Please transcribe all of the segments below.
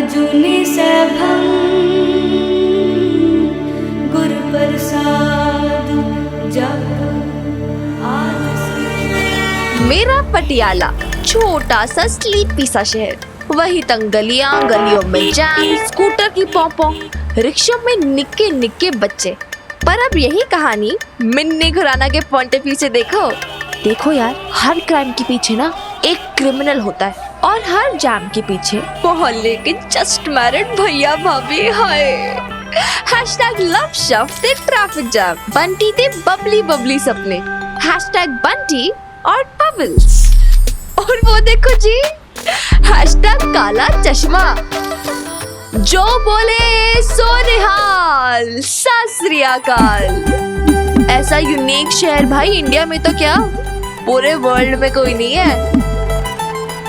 अजुनि सैभं गुरु प्रसाद जप आद। मेरा पटियाला छोटा सा स्लीपी सा शहर, वही तंग गलियां, गलियों में जैम, स्कूटर की पॉपो, रिक्शों में निक्के निक्के बच्चे। पर अब यही कहानी मिन्नी खुराना के पॉइंट ऑफ व्यू से देखो यार, हर क्राइम के पीछे ना एक क्रिमिनल होता है और हर जैम के पीछे मोहल्ले के जस्ट मैरिड भैया भाभी। हाय हैशटैग लव शफ्ट थे ट्रैफिक जैम, बंटी थे बबली बबली सपने, हैशटैग बंटी और बबल्स। और वो देखो जी हैशटैग काला चश्मा, जो बोले सो निहाल, सत श्री अकाल। ऐसा यूनिक शहर भाई इंडिया में तो क्या पूरे वर्ल्ड में कोई नहीं है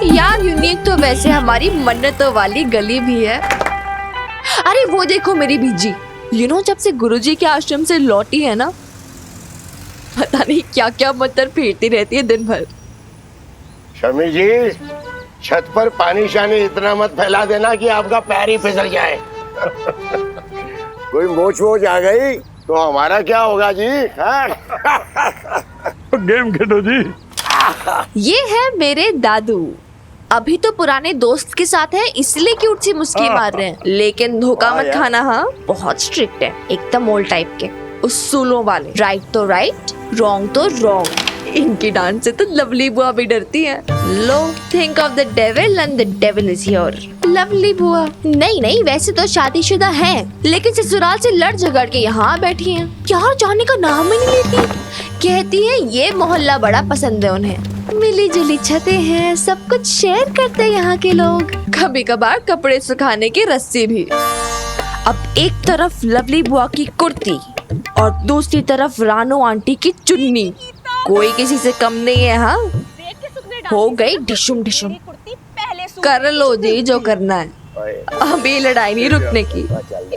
यार। यूनिक तो वैसे हमारी मन्नतों वाली गली भी है। अरे वो देखो मेरी बीजी, जब से गुरुजी के आश्रम से लौटी है ना, पता नहीं क्या क्या मंत्र फेरती रहती है दिन भर। शमी जी, छत पर पानी शानी इतना मत फैला देना कि आपका पैर ही फिसल जाए। कोई मोच वोच आ गई तो हमारा क्या होगा जी? गेम खेलो जी। ये है मेरे दादू, अभी तो पुराने दोस्त के साथ है इसलिए क्यूट सी मुस्की मार रहे हैं, लेकिन धोखा मत खाना। हाँ बहुत स्ट्रिक्ट है, एकदम ओल्ड टाइप के उसूलों वाले। राइट तो राइट, रॉन्ग तो रॉन्ग। इनकी डांस से तो लवली बुआ भी डरती है। लो think of the devil and the devil is here. Lovely बुआ नहीं वैसे तो शादीशुदा है, लेकिन ससुराल से लड़ झगड़ के यहाँ बैठी हैं। यार जाने का नाम ही नहीं लेती। कहती है ये मोहल्ला बड़ा पसंद है उन्हें, मिली जुली छतें हैं, सब कुछ शेयर करते हैं यहाँ के लोग, कभी कभार कपड़े सुखाने की रस्सी भी। अब एक तरफ लवली बुआ की कुर्ती और दूसरी तरफ रानो आंटी की चुन्नी, कोई किसी से कम नहीं है। हाँ हो गई ढिशुम ढिशुम। कर लो जी जो करना है, अभी लड़ाई नहीं रुकने की।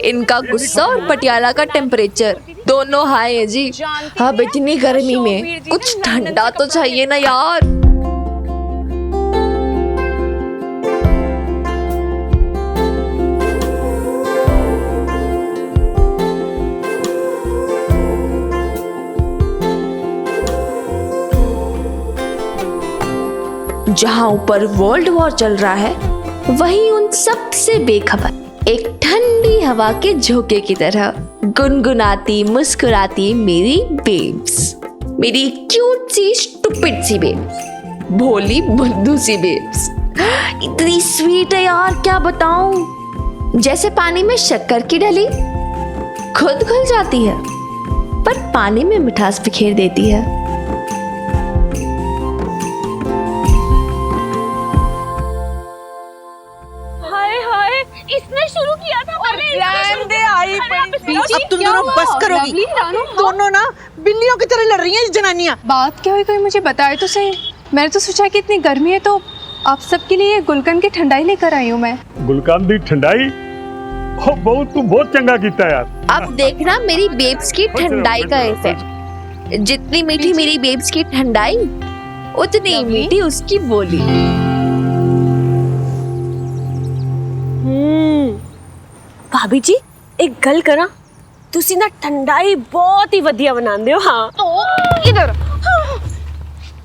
इनका गुस्सा और पटियाला का टेम्परेचर दोनों हाई है जी। अब इतनी गर्मी में कुछ ठंडा तो चाहिए ना यार। जहाँ ऊपर वर्ल्ड वॉर चल रहा है, वहीं उन सब से बेखबर एक ठंडी हवा के झोंके की तरह गुनगुनाती मुस्कुराती मेरी बेब्स, मेरी क्यूट सी स्टूपिड सी बेब्स, भोली बुद्धू सी बेब्स। इतनी स्वीट है यार, क्या बताऊं। जैसे पानी में शक्कर की डली, खुद घुल जाती है पर पानी में मिठास बिखेर देती है। इसने शुरू किया था। अब तुम दोनों बस करोगी? दोनों ना बिल्लियों की तरह लड़ रही हैं जनानियां। बात क्या हुई कोई मुझे बताए तो सही। मैंने तो सोचा कि इतनी गर्मी है तो आप सबके लिए गुलकंद की ठंडाई लेकर आई हूँ मैं। गुलकंद की ठंडाई? तू बहुत चंगा कीता यार। अब देखना मेरी बेब्स की ठंडाई का इफेक्ट। जितनी मीठी मेरी बेब्स की ठंडाई, उतनी मीठी उसकी बोली। भाभी जी एक गल करा, तुसी ना ठंडाई बहुत ही वधिया बनांदे हो। हाँ इधर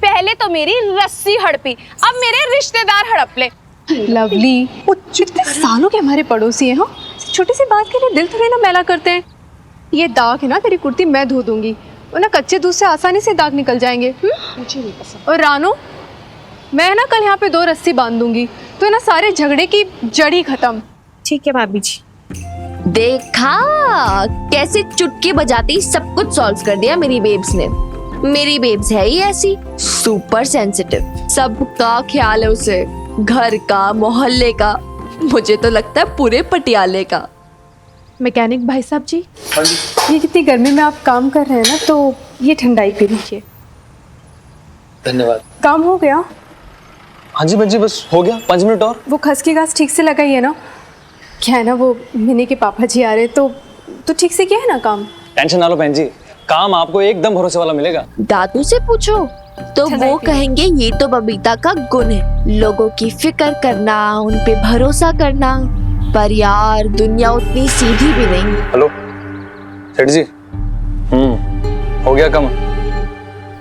पहले तो मेरी रस्सी हड़पी, अब मेरे रिश्तेदार हड़प ले। लवली वो कितने सालों के हमारे पड़ोसी हैं। हाँ छोटी सी बात के लिए दिल थोड़ी ना मैला करते हैं। ये दाग है ना, तेरी कुर्ती मैं धो दूंगी, वरना कच्चे दूध से आसानी से दाग निकल जाएंगे। मुझे नहीं पसंद। और रानू मैं ना कल यहाँ पे 2 रस्सी बांध दूंगी तो ना सारे झगड़े की जड़ी खत्म। ठीक है भाभी जी। देखा कैसे चुटकी बजाती सब कुछ सॉल्व कर दिया मेरी बेब्स ने। मेरी बेब्स है ही ऐसी, सुपर सेंसिटिव, सबका ख्याल है उसे, घर का, मोहल्ले का, मुझे तो लगता है पूरे पटियाले का। मैकेनिक भाई साहब जी, ये कितनी गर्मी में आप काम कर रहे हैं ना, तो ये ठंडाई पी लीजिए। धन्यवाद। काम हो गया? हाँ जी बच्ची, बस हो गया, 5 मिनट और। वो खस की घास ठीक से लगाई है ना? क्या है ना, वो मिनी के पापा जी आ रहे तो ठीक से किया है ना काम? टेंशन ना लो बहन जी, काम आपको एकदम भरोसे वाला मिलेगा। दादू से पूछो तो वो कहेंगे ये तो बबीता का गुण है, लोगों की फिक्र करना, उन पे भरोसा करना। पर यार दुनिया उतनी सीधी भी नहीं। हेलो सेठ जी। हो गया कम।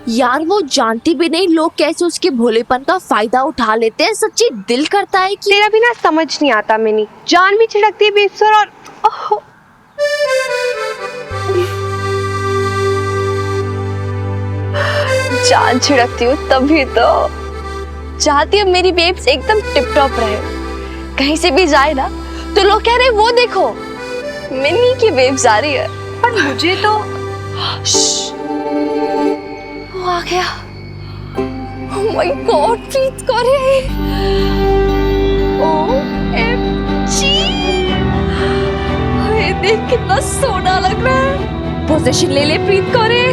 यार वो जानती भी नहीं लोग कैसे उसके भोलेपन का फायदा उठा लेते हैं। सच्ची दिल करता है कि तेरा भी ना समझ नहीं आता मिनी, जान भी छिड़कती है बेसुर और ओह। जान छिड़कती हूँ तभी तो चाहती हूँ मेरी बेब्स एकदम टिप टॉप रहे। कहीं से भी जाए ना तो लोग कह रहे वो देखो मिनी की बेब्स आ रही है। पर मुझे तो वो आ गया। Oh my God, प्रीत करे। OMG, ये देख कितना सोना लग रहा है। पोजीशन ले ले प्रीत करे,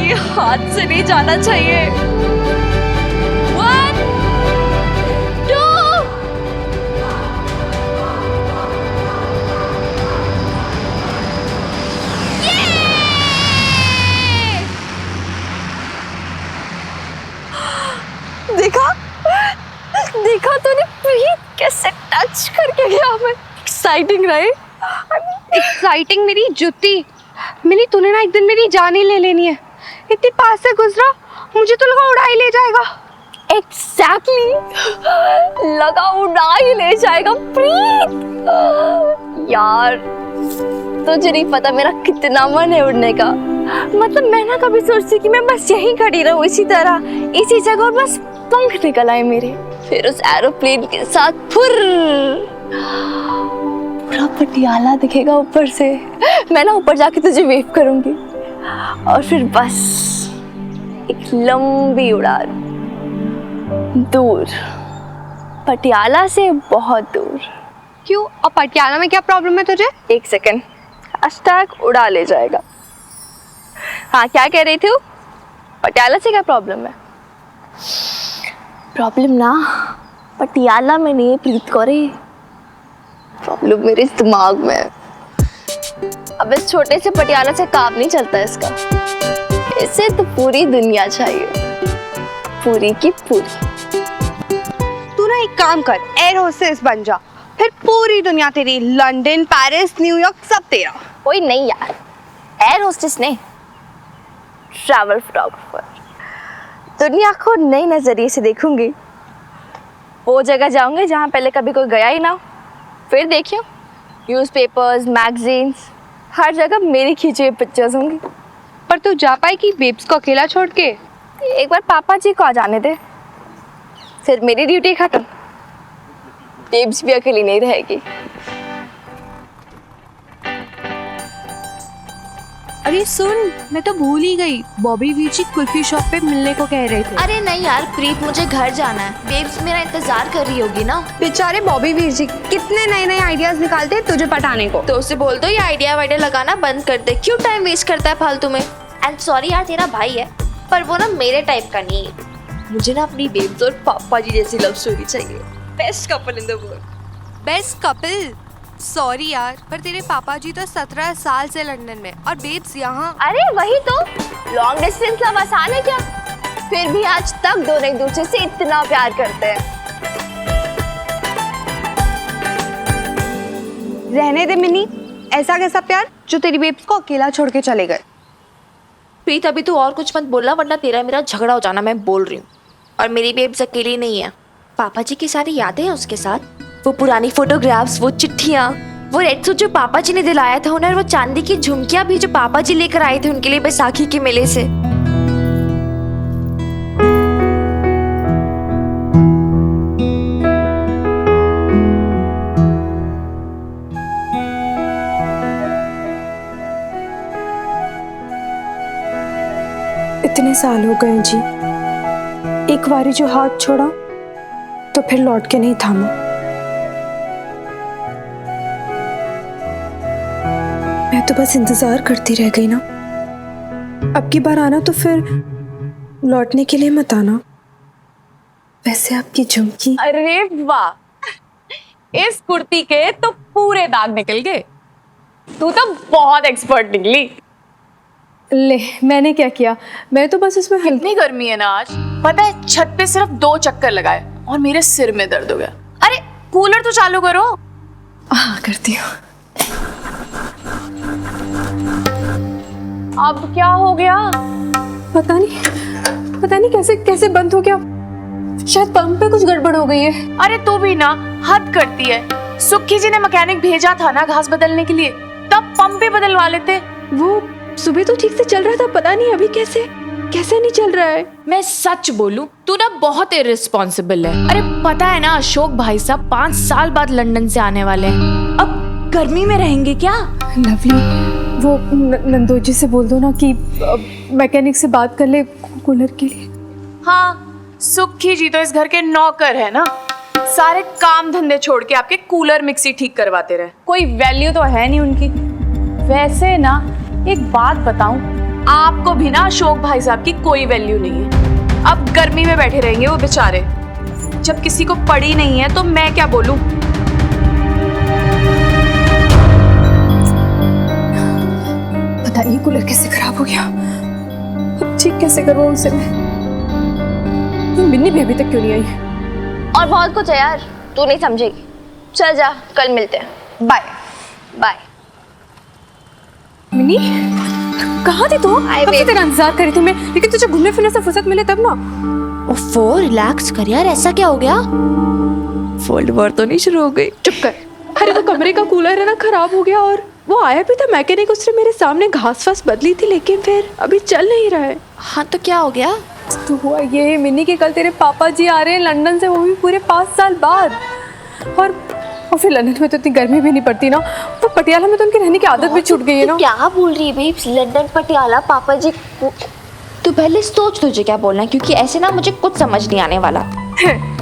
ये हाथ से नहीं जाना चाहिए। 1 2 देखा देखा तूने प्रीत कैसे टच करके गया। मैं एक्साइटिंग रहे। एक्साइटिंग मेरी जुती। मिनी तूने ना एक दिन मेरी जान ही ले लेनी है। इतनी पास से गुजरा मुझे तो लगा उड़ा ही ले जाएगा। एग्जैक्टली लगा उड़ा ही ले जाएगा प्रीत। यार तुझे नहीं पता मेरा कितना मन है उड़ने का। मतलब मैं ना कभी सोचती कि मैं बस यहीं खड़ी रहूं इसी तरह इसी जगह और बस पंख निकल आए मेरे, फिर उस एरोप्लेन के साथ पूरा पटियाला दिखेगा ऊपर से। मैं ना ऊपर जाके तुझे वेव करूंगी और फिर बस एक लंबी उड़ान दूर, पटियाला से बहुत दूर। क्यों? और पटियाला में क्या प्रॉब्लम है तुझे? एक सेकंड, # उड़ा ले जाएगा। हाँ क्या कह रही थी? पटियाला से क्या प्रॉब्लम है? प्रॉब्लम ना पटियाला में नहीं प्रीत कौरे, प्रॉब्लम मेरे दिमाग में है। अब इस छोटे से पटियाला से काम नहीं चलता इसका, इसे तो पूरी दुनिया चाहिए, पूरी की पूरी। तू ना एक काम कर, एयर होस्टेस बन जा, फिर पूरी दुनिया तेरी, लंदन, पेरिस, न्यूयॉर्क सब तेरा। कोई नहीं यार, एयर होस्टेस नहीं, ट्रैवल फोटोग्राफर। दुनिया को नए नजरिए से देखूंगी, वो जगह जाऊंगी जहाँ पहले कभी कोई गया ही ना। फिर देखियो न्यूज़पेपर्स, मैगजीन्स, हर जगह मेरी खींची हुई पिक्चर्स होंगी। पर तू जा पाएगी बेब्स को अकेला छोड़ के? एक बार पापा जी को आ जाने दे, फिर मेरी ड्यूटी खत्म, बेब्स भी अकेली नहीं रहेगी। अरे सुन, मैं तो भूल ही गई, बॉबी वीर जी कुल्फी शॉप पे मिलने को कह रहे थे। अरे नहीं यार प्रीत, मुझे घर जाना है, बेब्स मेरा इंतजार कर रही होगी ना। बेचारे बॉबी वीर जी कितने नए नए आइडियाज निकालते हैं तुझे पटाने को। तो उसे बोल दो ये आइडिया वाइडिया लगाना बंद कर दे, क्यों टाइम वेस्ट करता है फालतू में। एंड सॉरी यार तेरा भाई है, पर वो ना मेरे टाइप का नहीं है। मुझे ना अपनी बेब्स और पापा जी जैसी लव स्टोरी चाहिए। Best couple in the world. Best couple? Sorry यार, पर तेरे पापा जी तो 17 साल से लंदन में और बेब्स यहाँ। अरे वही तो, लॉन्ग डिस्टेंस लव आसान है क्या? फिर भी आज तक दोनों एक दूसरे से इतना प्यार करते हैं। रहने दे मिनी, ऐसा कैसा प्यार जो तेरी बेब्स को अकेला छोड़ के चले गए। प्रीत अभी तू और कुछ मत बोलना, वरना तेरा मेरा झगड़ा हो जाना, मैं बोल रही हूँ। और मेरी बेब्स अकेली नहीं है, पापा जी की सारी यादें हैं उसके साथ, वो पुरानी फोटोग्राफ्स, वो चिट्ठियाँ, वो रेड सूट जो पापा जी ने दिलाया था उन्हें, और वो चांदी की झुमकियाँ भी जो पापा जी लेकर आए थे उनके लिए बैसाखी के मेले से। इतने साल हो गए जी, एक बारी जो हाथ छोड़ा तो फिर लौट के नहीं थामा। मैं तो बस इंतजार करती रह गई ना। अब की बार आना तो फिर लौटने के लिए मत आना। वैसे आपकी झुमकी, अरे वाह, इस कुर्ती के तो पूरे दाग निकल गए। तू तो बहुत एक्सपर्ट निकली। ले मैंने क्या किया, मैं तो बस इसमें हल्की। इतनी गर्मी है ना आज, पता है छत पे सिर्फ 2 चक्कर लगाए और मेरे सिर में दर्द हो गया। अरे कूलर तो चालू करो। हाँ करती हूँ। अब क्या हो गया? पता नहीं कैसे कैसे बंद हो गया। शायद पंप पे कुछ गड़बड़ हो गई है। अरे तू भी ना हद करती है। सुखी जी ने मैकेनिक भेजा था ना घास बदलने के लिए, तब पंप भी बदलवा लेते। वो सुबह तो ठीक से चल रहा था, पता नहीं अभी कैसे नहीं चल रहा है। मैं सच बोलूं, तू ना बहुत इर्रिस्पॉन्सिबल है। अरे पता है ना, अशोक भाई साहब 5 साल बाद लंदन से आने वाले हैं। अब गर्मी में रहेंगे क्या? लवली, वो नंदोजी से बोल दो ना कि मैकेनिक से बात कर ले कूलर के लिए। हाँ, सुखी जी तो इस घर के नौकर है ना, सारे काम धंधे छोड़ के आपके कूलर मिक्सी ठीक करवाते रहे। कोई वैल्यू तो है नहीं उनकी। वैसे ना एक बात बताऊं, आपको भी ना अशोक भाई साहब की कोई वैल्यू नहीं है। अब गर्मी में बैठे रहेंगे वो बेचारे, जब किसी को पड़ी नहीं है तो मैं क्या बोलूं। पता नहीं कूलर कैसे खराब हो गया, अब ठीक कैसे करवाऊं उसे मैं। ये मिन्नी भी अभी तक क्यों नहीं आई? और बहुत कुछ है यार, तू नहीं समझेगी। चल जा, कल मिलते हैं। Bye bye. मिन्नी, कहाँ थी तू? कब से तेरा इंतजार करी थी मैं, लेकिन तुझे घूमने फिरने से फुर्सत मिले तब ना। ओफो, रिलैक्स कर यार, ऐसा क्या हो गया? वर्ल्ड वॉर तो नहीं शुरू हो गई? चुप कर। अरे वो कमरे का कूलर है ना खराब हो गया, और वो आया भी था मैकेनिक, उसने मेरे सामने घास वास बदली थी, लेकिन फिर अभी चल नहीं रहा है। हाँ तो क्या हो गया? तो हुआ ये मिन्नी के कल तेरे पापा जी आ रहे हैं लंदन से, वो भी पूरे 5 साल बाद। और फिर लंदन में तो इतनी गर्मी भी नहीं पड़ती ना, तो पटियाला में तो उनकी रहने की आदत भी छूट गई है ना। क्या बोल रही है भाई? लंदन पटियाला पापा जी। तू पहले सोच तुझे क्या बोलना है, क्योंकि ऐसे ना मुझे कुछ समझ नहीं आने वाला।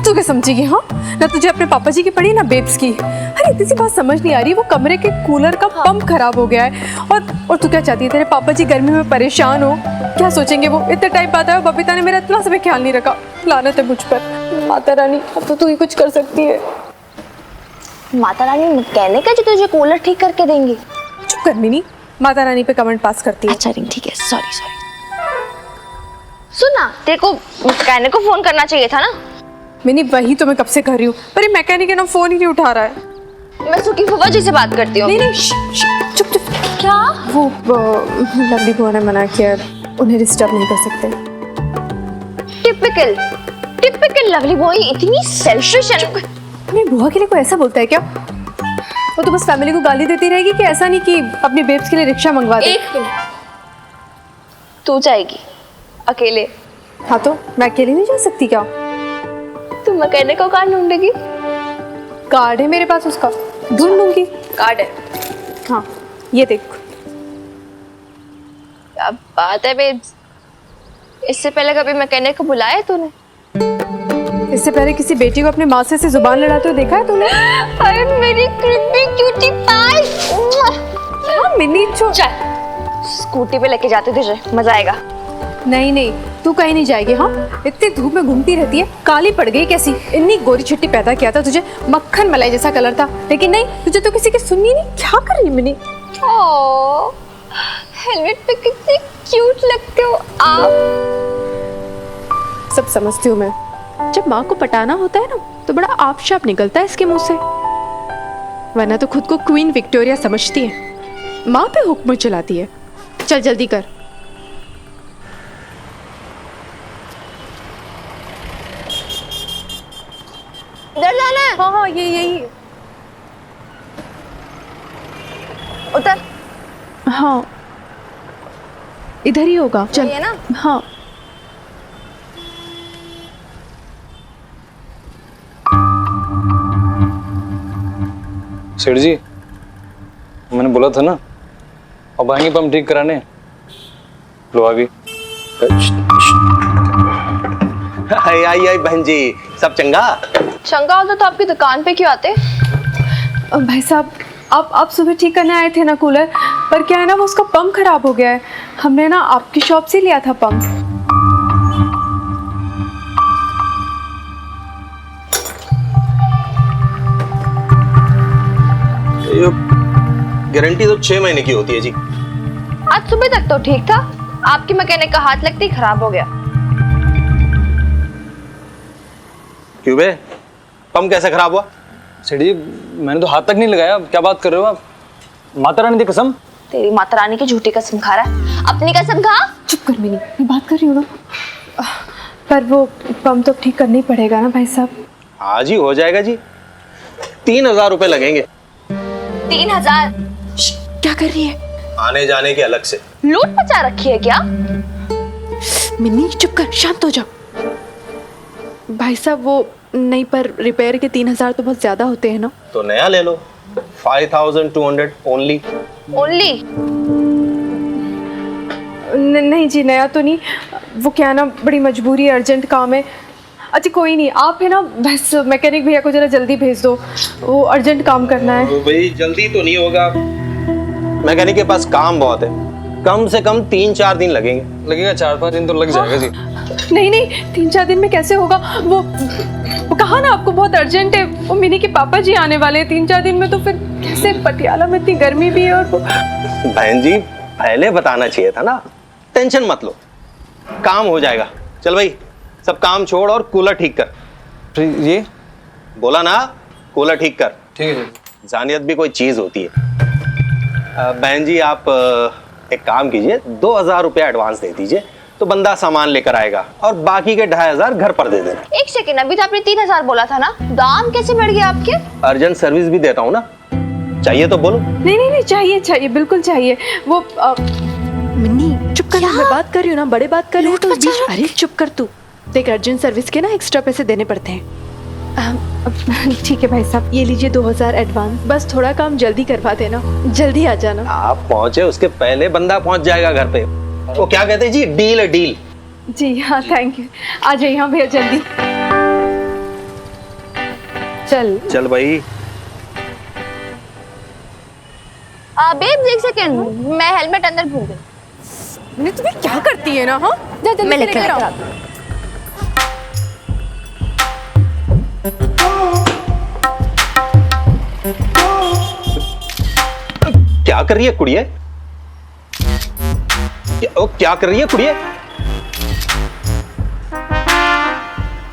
तू क्या समझेगी? हाँ ना, तुझे अपने पापा जी की पड़ी ना बेब्स की। अरे इतनी सी बात समझ नहीं आ रही, वो कमरे के कूलर का पंप खराब हो गया है। और तू क्या चाहती है, तेरे पापा जी गर्मी में परेशान हो? क्या सोचेंगे वो? इतने टाइम बाद आया, बबीता ने मेरा इतना सा भी ख्याल नहीं रखा। लानत है मुझ पर। माता रानी, अब तो तू ही कुछ कर सकती है। माता रानी मैकेनिक है जो तुझे कूलर ठीक करके देंगी? चुप कर मिनी, माता रानी पे कमेंट पास करती है। अच्छा ठीक है, सॉरी। सुना, तेरे को मैकेनिक को फोन करना चाहिए था ना। मिनी वही तो मैं कब से कर रही हूँ, पर ये मैकेनिक है ना फोन ही नहीं उठा रहा है। मैं सुखी फूफा जी से बात करती हूँ। नहीं, चुप। क्या? वो लवली बुआ ने मना किया, उन्हें डिस्टर्ब नहीं कर सकते। टिपिकल लवली बॉय, इतनी सेल्फिश है। अपनी बुआ के लिए कोई ऐसा बोलता है क्या? वो तो बस फैमिली को गाली देती रहेगी कि ऐसा नहीं कि अपनी बेब्स के लिए रिक्शा मंगवा दे। एक मिनट, तू जाएगी अकेले? हाँ तो मैं अकेले नहीं जा सकती क्या? तू मैकेनिक को कहाँ ढूंढेगी? कार्ड है मेरे पास, उसका ढूंढ लूंगी। कार्ड है? हाँ ये देख। क्या बात है बेब्स, इससे पहले कभी मैकेनिक को बुलाया है तूने? इससे पहले किसी बेटी को अपने माँ से जुबान लड़ाते हुए देखा है तूने? अरे मेरी क्यूटी क्यूटी पाई। हाँ मिनी, चल स्कूटी पे लेके जाते तुझे, मजा आएगा। नहीं, तू कहीं नहीं जाएगी। हाँ इतनी धूप में घूमती रहती है, काली पड़ गई कैसी। इतनी गोरी छुट्टी पैदा किया था तुझे, मक्खन मलाई जैसा कलर था, लेकिन नहीं, तुझे तो किसी की सुननी नहीं। क्या कर रही है मिनी? ओह, हेलमेट पे कितने क्यूट लगते हो आप। सब समझती हूँ मैं। जब माँ को पटाना होता है ना, तो बड़ा आप शाप निकलता है इसके मुंह से, वरना तो खुद को क्वीन विक्टोरिया समझती है, माँ पे हुक्म चलाती है। चल जल्दी कर। इधर जाना है? हाँ ये यही। उतर। हाँ इधर ही होगा, चल। ये ना? हाँ सेठ जी, मैंने बोला था ना, अब आएंगे पंप ठीक कराने। लो आ गई। आई बहन जी, सब चंगा? चंगा होता तो आपकी दुकान पे क्यों आते? भाई साहब, आप सुबह ठीक करने आए थे ना कूलर, पर क्या है ना, वो उसका पंप खराब हो गया है। हमने ना आपकी शॉप से लिया था पंप। गारंटी तो 6 महीने की होती है जी। आज सुबह तक तो ठीक था, आपकी मैकेनिक का हाथ लगते ही खराब हो गया। क्यों बे, पंप कैसे खराब हुआ? सेठ जी मैंने तो हाथ तक नहीं लगाया, क्या बात कर रहे हो आप? माता रानी की कसम। तेरी माता रानी की झूठी कसम खा रहा है, अपनी कसम खा। चुप कर मिनी, मैं बात कर रही हूँ ना। पर वो पंप तो ठीक करना ही पड़ेगा ना भाई साहब। हाँ जी हो जाएगा जी, 3,000 रुपए लगेंगे। 3,000? क्या कर रही है? आने जाने के अलग से। लूट मचा रखी है क्या? मिनी चुप कर, शांत हो जाओ। भाई साहब वो नहीं, पर रिपेयर के 3,000 तो बहुत ज्यादा होते हैं ना। तो नया ले लो, 5,200 ओनली। ओनली? नहीं जी, नया तो नहीं। वो क्या ना, बड़ी मजबूरी है, अर्जेंट काम है। अच्छा कोई नहीं, आप है ना बस मैकेनिक भैया को जरा जल्दी भेज दो, वो अर्जेंट काम करना है। तो भाई जल्दी तो नहीं होगा, मैकेनिक के पास काम बहुत है, कम से कम 3-4 दिन लगेंगे। लगेगा 4-5 दिन तो लग जाएगा जी। नहीं नहीं, 3-4 दिन में कैसे होगा? वो कहा ना आपको बहुत अर्जेंट है, वो मिनी के पापा जी आने वाले हैं 3-4 दिन में, तो फिर कैसे? पटियाला में इतनी गर्मी भी है। और वो बहन जी पहले बताना चाहिए था ना, टेंशन मत लो, काम हो जाएगा। चल भाई सब काम छोड़ और कूलर ठीक कर। फिर ये बोला ना, कूलर ठीक कर। ठीक है। इंसानियत भी कोई चीज होती है। बहन जी आप एक काम कीजिए, 2,000 रुपया एडवांस दे दीजिए, तो बंदा सामान लेकर आएगा और बाकी के 2,500 घर पर दे देना। एक सेकंड, अभी तो आपने 3,000 बोला था ना, दाम कैसे बढ़ गया आपके? अर्जेंट सर्विस भी देता हूँ ना, चाहिए तो बोलो। नहीं नहीं नहीं, चाहिए चाहिए, बिल्कुल चाहिए। वो मिन्नी चुप कर, मैं बात कर रही हूँ ना, बड़े बात कर रहे हो तो बीच। अरे चुप कर तू। देख अर्जेंट सर्विस के ना एक्स्ट्रा पैसे देने पड़ते हैं। ठीक है भाई साहब, ये लीजिए 2,000 एडवांस, बस थोड़ा काम जल्दी करवा देना, जल्दी आ जाना। आप पहुंचे उसके पहले बंदा पहुंच जाएगा घर पे। वो क्या कहते हैं जी, डील है डील। जी हाँ, थैंक यू। आ जाइए हाँ भैया जल्दी। चल चल भाई। बेब एक सेकंड, मैं हेलमेट अंदर भूल गई। नहीं तुम्हें क्या करती है ना? हाँ जा जल्दी मैं से लेकर लेकर आओ। आती हूँ। क्या कर रही है कुड़िए? क्या कर रही है कुड़िए?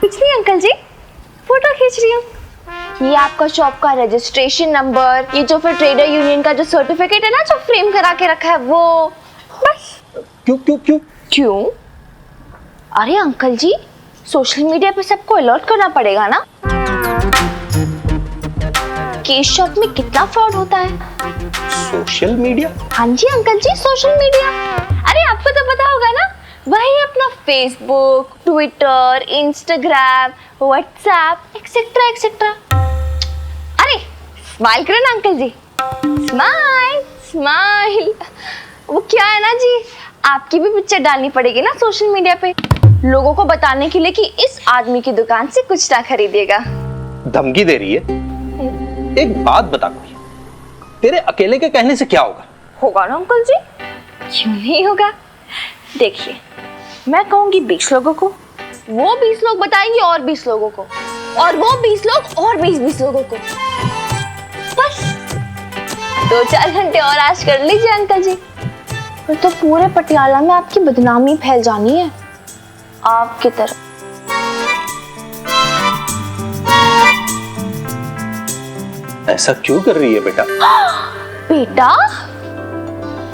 कुछ नहीं अंकल जी, फोटो खींच रही हूँ। ये आपका शॉप का रजिस्ट्रेशन नंबर, ये जो फिर ट्रेडर यूनियन का जो सर्टिफिकेट है ना, जो फ्रेम करा के रखा है वो, बस। क्यों क्यों क्यों क्यों? अरे अंकल जी, सोशल मीडिया पे सबको अलर्ट करना पड़ेगा ना, केस शॉप में कितना फ्रॉड होता है। Social media? हाँ जी अंकल जी, सोशल मीडिया। अरे आपको तो पता होगा ना, वही अपना Facebook, Twitter, Instagram, WhatsApp etcetera etcetera. अरे स्माइल करो ना अंकल जी, स्माइल स्माइल। वो क्या है ना जी, आपकी भी पिक्चर डालनी पड़ेगी ना सोशल मीडिया पे, लोगों को बताने के लिए कि इस आदमी की दुकान से कुछ ना खरीदिएगा। धमकी दे रही है? एक बात बता कुड़िए, तेरे अकेले के कहने से क्या होगा? होगा ना अंकल जी, क्यों नहीं होगा। देखिए मैं कहूंगी 20 लोगों को, वो 20 लोग बताएंगे और 20 लोगों को, और वो 20 लोग और 20 लोगों को। बस 2-4 घंटे और ऐश कर लीजिए अंकल जी, फिर तो पूरे पटियाला में आपकी बदनामी फैल जानी है आपकी तरफ। ऐसा क्यों कर रही है बेटा? बेटा?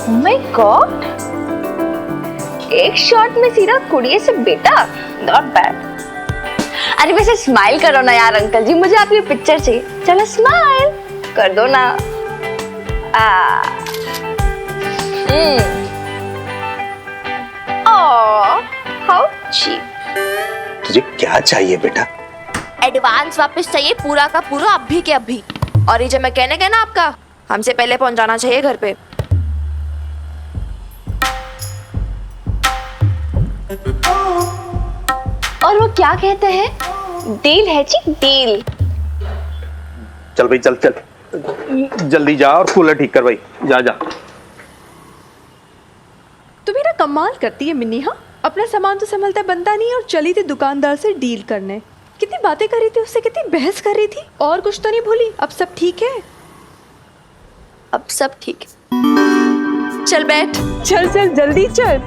Oh my God! एक शॉट में सीधा कुड़िए से बेटा, नॉट बैड। अरे वैसे स्माइल करो ना यार अंकल जी, मुझे आपकी पिक्चर चाहिए। चलो स्माइल कर दो ना। How cheap. तुझे क्या चाहिए बेटा? एडवांस वापस चाहिए, पूरा का पूरा, अभी के अभी। और ये जो मैकेनिक है ना आपका, हमसे पहले पहुंचाना चाहिए घर पे। और वो क्या कहते हैं, डील है जी, डील। चल भाई चल चल, जल्दी जा और कूलर ठीक कर भाई, जा जा। तू मेरा कमाल करती है मिन्नी। हाँ अपना सामान तो संभलता बनता नहीं, और चली थी दुकानदार से डील करने। कितनी बातें कर रही थी उससे, कितनी बहस कर रही थी। और कुछ तो नहीं भूली? अब सब ठीक है? अब सब ठीक है, चल बैठ। चल चल जल्दी चल।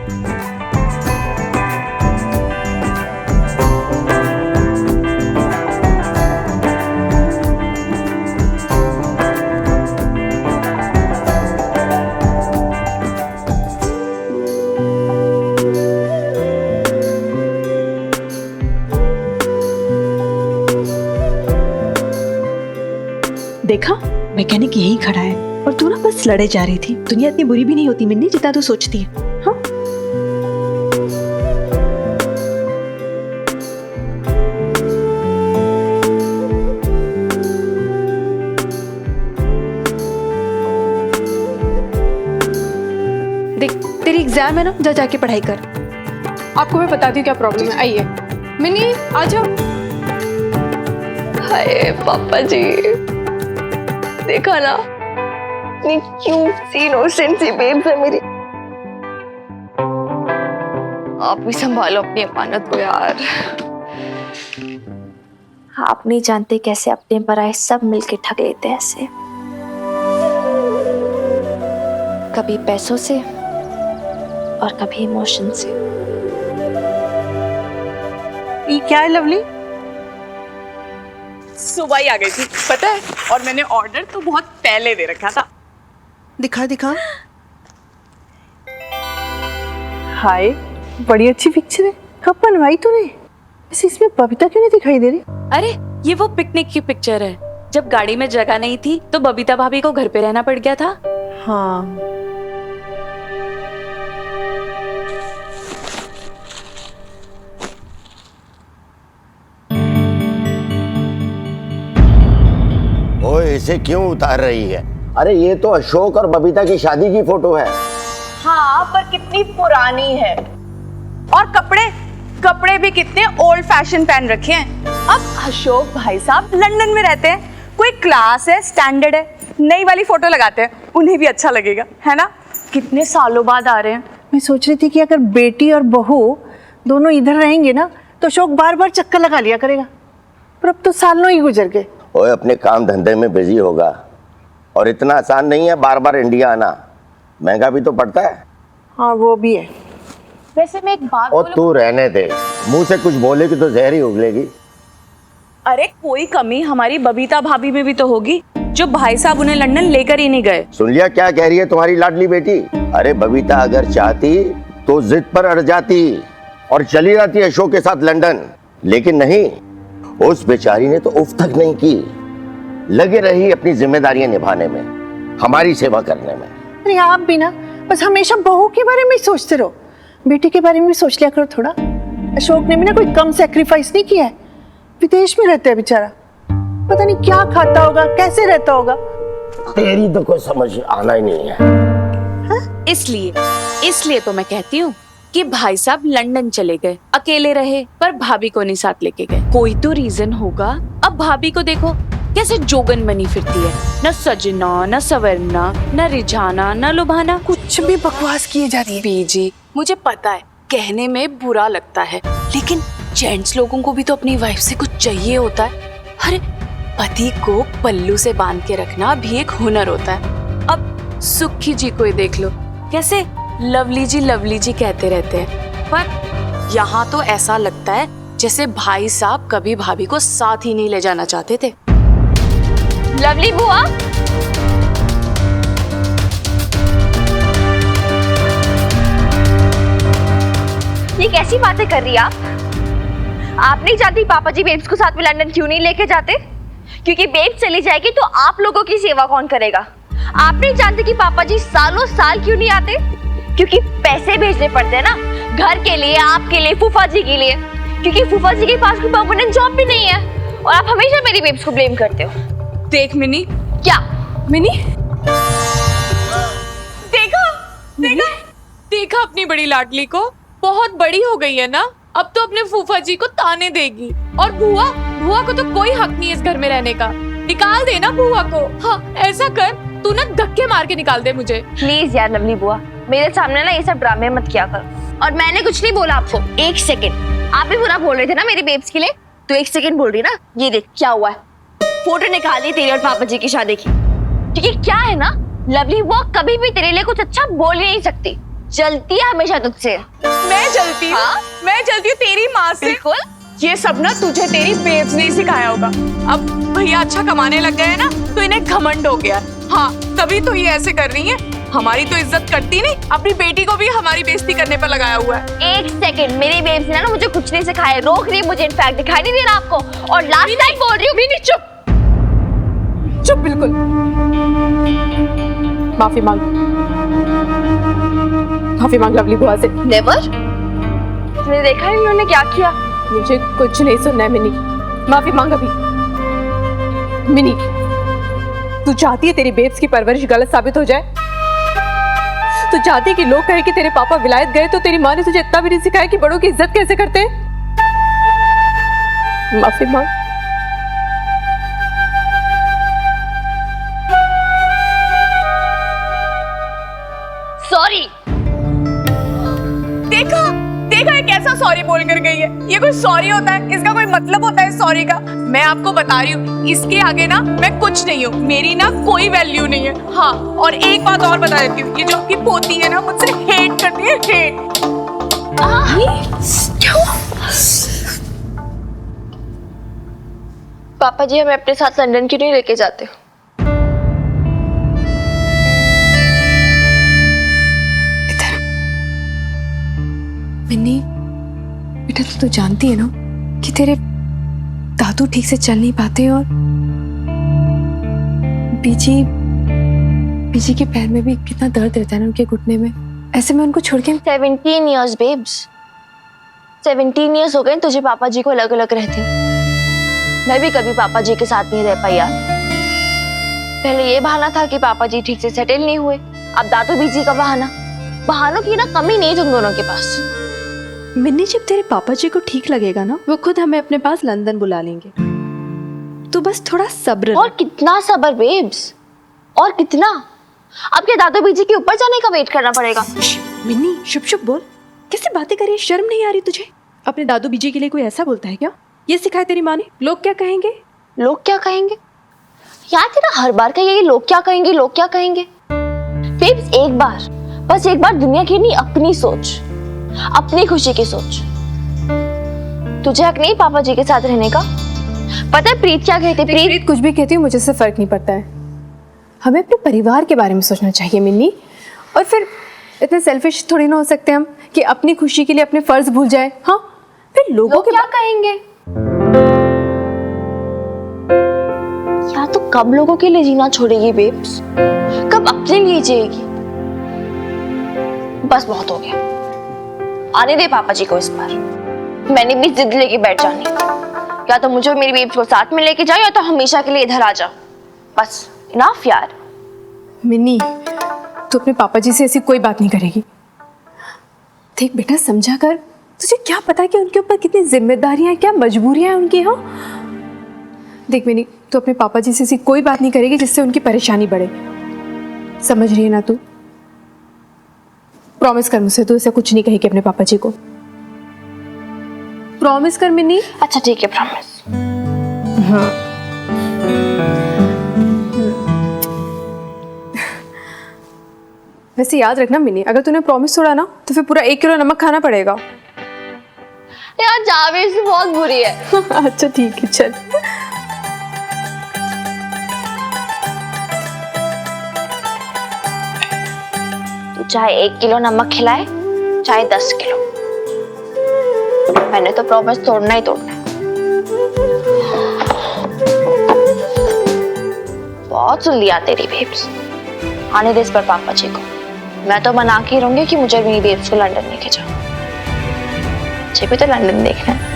देखा, मैकेनिक यहीं खड़ा है और तू ना बस लड़े जा रही थी। दुनिया इतनी बुरी भी नहीं होती मिन्नी जितना तू सोचती है। हाँ देख, तेरी एग्जाम है ना, जा जाके पढ़ाई कर। आपको मैं बताती हूँ क्या प्रॉब्लम है। आइए मिनी, आ जाओ। हाय पापा जी, देखा ना, इतनी क्यूट सी इनोसेंट सी बेब्स है मेरी। आप भी संभालो अपनी अमानत को यार। आप नहीं जानते कैसे अपने पराए सब मिलके ठग लेते हैं ऐसे, कभी पैसों से और कभी इमोशन से। ये क्या है लवली? सुबह ही आ गई थी पता है, और मैंने ऑर्डर तो बहुत पहले दे रखा था। दिखा दिखा। हाय, बड़ी अच्छी पिक्चर है। कब बनवाई तूने? ऐसे इसमें बबीता क्यों नहीं दिखाई दे रही? अरे ये वो पिकनिक की पिक्चर है, जब गाड़ी में जगह नहीं थी तो बबीता भाभी को घर पे रहना पड़ गया था। हाँ ओए, इसे क्यों उतार रही है? अरे ये तो अशोक और बबीता की शादी की फोटो है। हाँ, पर कितनी पुरानी है, और कपड़े भी कितने ओल्ड फैशन पहन रखे हैं। अब अशोक भाई साहब लंदन में रहते हैं, कोई क्लास है, स्टैंडर्ड है, नई वाली फोटो लगाते हैं, उन्हें भी अच्छा लगेगा, है ना? कितने सालों बाद आ रहे हैं। मैं सोच रही थी कि अगर बेटी और बहू दोनों इधर रहेंगे ना तो अशोक बार बार चक्कर लगा लिया करेगा, पर अब तो सालों ही गुजर गए। ओए, अपने काम धंधे में बिजी होगा, और इतना आसान नहीं है बार बार इंडिया आना, महंगा भी तो पड़ता है। हाँ वो भी है। वैसे मैं एक बात और तू रहने दे, मुंह से कुछ बोलेगी तो जहर ही उगलेगी। अरे कोई कमी हमारी बबीता भाभी में भी तो होगी, जो भाई साहब उन्हें लंदन लेकर ही नहीं गए। सुन लिया क्या कह रही है तुम्हारी लाडली बेटी? अरे बबीता अगर चाहती तो जिद पर अड़ जाती और चली जाती अशोक के साथ लंदन, लेकिन नहीं, उस बेचारी ने तो उफ तक नहीं की, लगे रही अपनी जिम्मेदारियां निभाने में, हमारी सेवा करने में। अरे आप भी ना बस हमेशा बहू के बारे में ही सोचते रहो, बेटी के बारे में भी सोच लिया करो थोड़ा। अशोक ने भी ना कोई कम सैक्रिफाइस नहीं किया है, विदेश में रहता है बेचारा, पता नहीं क्या खाता होगा, कैसे रहता होगा। तेरी तो कोई समझ आना ही नहीं है। इसलिए तो मैं कहती हूँ कि भाई साहब लंदन चले गए, अकेले रहे, पर भाभी को नहीं साथ लेके गए। कोई तो रीजन होगा। अब भाभी को देखो कैसे जोगन बनी फिरती है, न सजना, न सवरना, न रिझाना, न लुभाना, कुछ भी बकवास किए जा रही है। बीजी, मुझे पता है कहने में बुरा लगता है, लेकिन जेंट्स लोगों को भी तो अपनी वाइफ से कुछ चाहिए होता है। अरे पति को पल्लू से बांध के रखना भी एक हुनर होता है। अब सुखी जी को ही देख लो, कैसे लवली जी कहते रहते हैं, पर यहाँ तो ऐसा लगता है जैसे भाई साहब कभी भाभी को साथ ही नहीं ले जाना चाहते थे। लवली बुआ, ये कैसी बातें कर रही है आप नहीं जानती पापा जी बेब्स को साथ में लंदन क्यों नहीं लेके जाते? क्योंकि बेब्स चली जाएगी तो आप लोगों की सेवा कौन करेगा? आप नहीं जानते कि पापा जी सालों साल क्यों नहीं आते? क्योंकि पैसे भेजने पड़ते हैं ना, घर के लिए, आपके लिए, फूफा जी के लिए, क्योंकि फूफा जी के पास कोई परमानेंट जॉब भी नहीं है, और आप हमेशा मेरी बेब्स को ब्लेम करते हो। देख मिनी, क्या मिनी, देखा अपनी बड़ी लाडली को, बहुत बड़ी हो गई है ना, अब तो अपने फूफा जी को ताने देगी। और बुआ को तो कोई हक नहीं है इस घर में रहने का, निकाल देना बुआ को। हाँ ऐसा कर, तू ना धक्के मार के निकाल दे मुझे। प्लीज यार लवली बुआ, मेरे सामने ना ये सब ड्रामे मत किया करो। और मैंने कुछ नहीं बोला आपको। एक सेकंड, आप भी बुरा बोल रहे थे ना मेरी बेब्स के लिए, तो एक सेकंड बोल रही ना। ये देख क्या हुआ है, फोटो निकाली तेरी और पापा जी की शादी की। क्योंकि क्या है ना, लवली बुआ कभी भी तेरे लिए कुछ अच्छा बोल ही नहीं सकती, जलती है हमेशा तुझसे। मैं जलती हूँ? हाँ? मैं जलती हूँ तेरी माँ से? बिल्कुल। ये सब ना तुझे तेरी बेब्स ने सिखाया होगा। अब भैया अच्छा कमाने लग गए ना, तो इन्हें घमंड हो गया। हाँ तभी तो ये ऐसे कर रही है, हमारी तो इज्जत करती नहीं, अपनी बेटी को भी हमारी बेइज्जती करने पर लगाया हुआ है। एक सेकंड, मेरी बेब्स ने ना मुझे कुछ नहीं सिखाया, रोक रही है मुझे, इनफैक्ट दिखाई नहीं दे रहा आपको। और लास्ट टाइम बोल रही हूँ। चुप बिल्कुल। माफी मांग लवली बुआ से। नेवर। तुमने देखा है इन्होंने क्या किया? मुझे कुछ नहीं सुनना है मिनी, माफी मांग अभी। मिनी, तू चाहती है तेरी बेब्स की परवरिश गलत साबित हो जाए? तू चाहती है कि लोग कहे कि तेरे पापा विलायत गए तो तेरी माँ ने तुझे इतना भी नहीं सिखाया कि बड़ों की इज्जत कैसे करते हैं? माफी मांग। सॉरी। देखा देखा है कैसा सॉरी बोल कर गई है। ये कोई सॉरी होता है? इसका कोई मतलब होता है सॉरी का? मैं आपको बता रही हूँ, इसके आगे ना मैं कुछ नहीं हूँ, मेरी ना कोई वैल्यू नहीं है। हाँ, और एक बात और बता देती हूँ, ये जो आपकी पोती है ना मुझसे हेट करती है, हेट। पापा जी हमें अपने साथ लंदन क्यों नहीं लेके जाते? मिन्नी बेटा, तू जानती है ना कि तेरे दादू ठीक से चल नहीं पाते और बीजी के पैर में भी कितना दर्द रहता है ना, उनके घुटने में। ऐसे में उनको छोड़ के 17 years बेब्स, 17 years हो गए तुझे पापा जी को अलग अलग रहते। मैं भी कभी पापा जी के साथ नहीं रह पाई यार। पहले ये बहाना था कि पापा जी ठीक से सेटल नहीं हुए, अब दादू बीजी का बहाना। बहानों की ना कमी नहीं तुम दोनों के पास। मिन्नी, जब तेरे पापा जी को ठीक लगेगा ना, वो खुद हमें अपने पास लंदन बुला लेंगे। तू बस थोड़ा सब्र। और कितना सब्र बेब्स, और कितना? अब क्या दादू बीजी के ऊपर जाने का वेट करना पड़ेगा? मिन्नी शुभ शुभ बोल, कैसे बातें कर रही है? शर्म नहीं आ रही तुझे? अपने दादू बीजी के लिए कोई ऐसा बोलता है क्या? ये सिखाया तेरी माँ ने? लोग क्या कहेंगे? लोग क्या कहेंगे यार? तेरा हर बार का यही लोग क्या कहेंगे, लोग क्या कहेंगे। बेब्स एक बार, बस एक बार दुनिया की नहीं अपनी सोच, अपनी खुशी की सोच। तुझे हक नहीं पापा जी के साथ रहने का? पता है प्रीत क्या कहती? प्रीत कुछ भी कहती है मुझे से फर्क नहीं पड़ता है। हमें अपने परिवार के बारे में सोचना चाहिए मिन्नी। और फिर इतने सेल्फिश थोड़ी ना हो सकते हम कि अपनी खुशी के लिए अपने फर्ज भूल जाए। हाँ, फिर लोगों के क्या कहेंगे? या तो कब लोगों के लिए जीना छोड़ेगी बेब्स? कब अपने लिए जिएगी? बस बहुत हो गया, आने दे पापा जी को इस बार। मैंने भी जिद लेके बैठ जानी, या तो मुझे मेरी बेब्स को साथ में लेके जाओ या तो हमेशा के लिए इधर आ जाओ। बस इनफ यार। मिन्नी, तू अपने पापा जी से ऐसी कोई बात नहीं करेगी। देख बेटा, समझा कर। तुझे क्या पता कि उनके ऊपर कितनी जिम्मेदारियां हैं, क्या मजबूरियां हैं उनकी। हाँ देख मिन्नी, तू अपने पापा जी से ऐसी कोई बात नहीं करेगी जिससे उनकी परेशानी बढ़े। समझ रही है ना तू? प्रॉमिस कर मुझसे, तू ऐसा कुछ नहीं कहेगी अपने पापा जी को। प्रॉमिस कर मिन्नी। अच्छा ठीक है, प्रॉमिस। हाँ। वैसे याद रखना मिन्नी, अगर तूने प्रॉमिस तोड़ा ना तो फिर पूरा 1 किलो नमक खाना पड़ेगा। यार जावेद से बहुत बुरी है। अच्छा ठीक है, चल। तू चाहे 1 किलो नमक खिलाए चाहे 10 किलो, मैंने तो प्रॉमिस तोड़ना ही तोड़ना है। बहुत सुन लिया तेरी बेब्स, आने दे इस पर पापा जी को। मैं तो मना के रहूंगी कि मुझे मेरी बेब्स को लंदन लेके जाओ। मुझे भी तो लंदन देखना है।